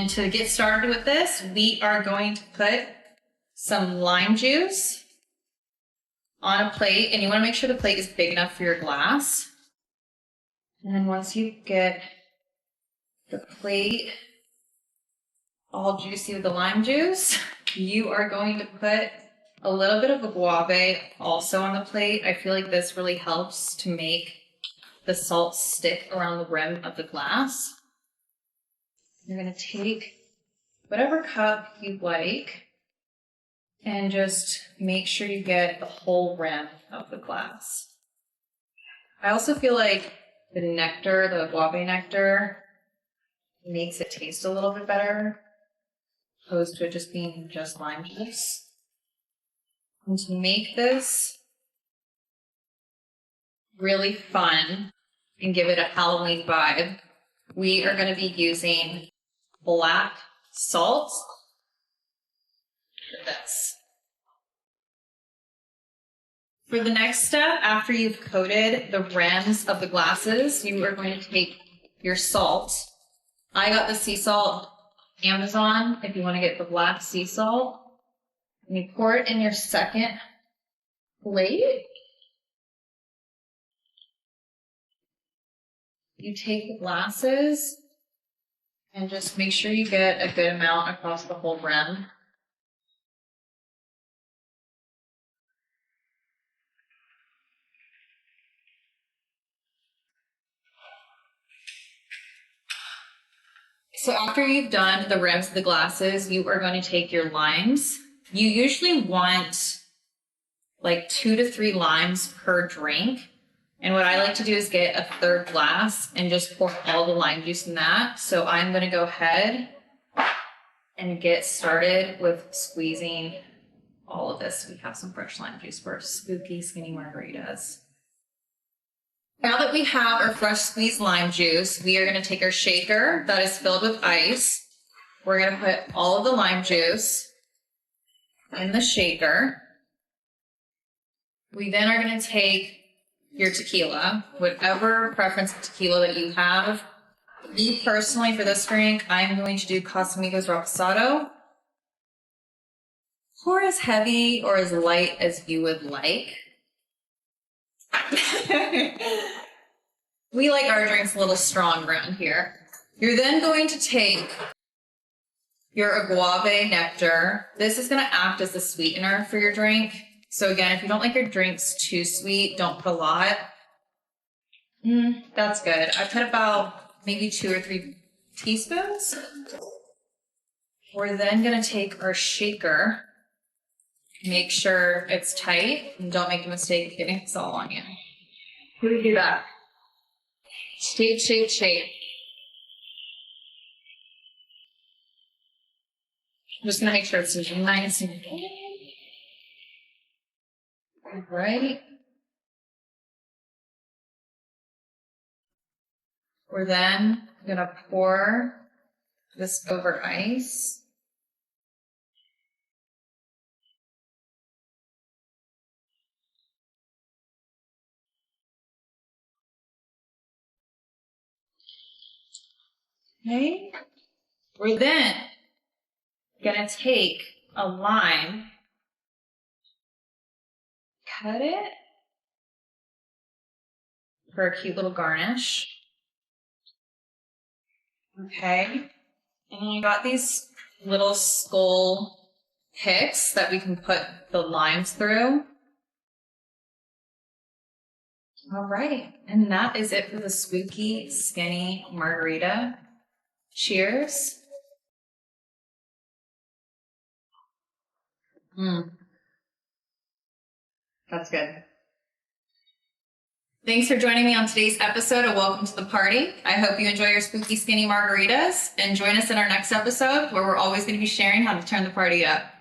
And to get started with this, we are going to put some lime juice on a plate, and you want to make sure the plate is big enough for your glass. And then once you get the plate all juicy with the lime juice, you are going to put a little bit of agave also on the plate. I feel like this really helps to make the salt stick around the rim of the glass. You're going to take whatever cup you like and just make sure you get the whole rim of the glass. I also feel like the nectar, the agave nectar, makes it taste a little bit better, opposed to it just being just lime juice. And to make this really fun and give it a Halloween vibe, we are going to be using black salt for this. For the next step, after you've coated the rims of the glasses, you are going to take your salt. I got the sea salt Amazon if you want to get the black sea salt. And you pour it in your second plate. You take the glasses and just make sure you get a good amount across the whole rim. So after you've done the rims of the glasses, you are going to take your limes. You usually want like 2 to 3 limes per drink. And what I like to do is get a third glass and just pour all the lime juice in that. So I'm going to go ahead and get started with squeezing all of this. We have some fresh lime juice for spooky skinny margaritas. Now that we have our fresh squeezed lime juice, we are going to take our shaker that is filled with ice. We're going to put all of the lime juice in the shaker. We then are going to take your tequila, whatever preference of tequila that you have. Me personally, for this drink, I'm going to do Casamigos Reposado. Pour as heavy or as light as you would like. We like our drinks a little strong around here. You're then going to take your agave nectar. This is going to act as the sweetener for your drink. So again, if you don't like your drinks too sweet, don't put a lot. That's good. I put about maybe 2 or 3 teaspoons. We're then going to take our shaker. Make sure it's tight and don't make the mistake of getting this all on you. How do we do that? Shake, shake, shake. I'm just going to make sure it's nice and all right. We're then going to pour this over ice. Okay. We're then going to take a lime, cut it for a cute little garnish. Okay. And then you got these little skull picks that we can put the limes through. All right. And that is it for the spooky, skinny margarita. Cheers. That's good. Thanks for joining me on today's episode of Welcome to the Party. I hope you enjoy your spooky, skinny margaritas and join us in our next episode where we're always going to be sharing how to turn the party up.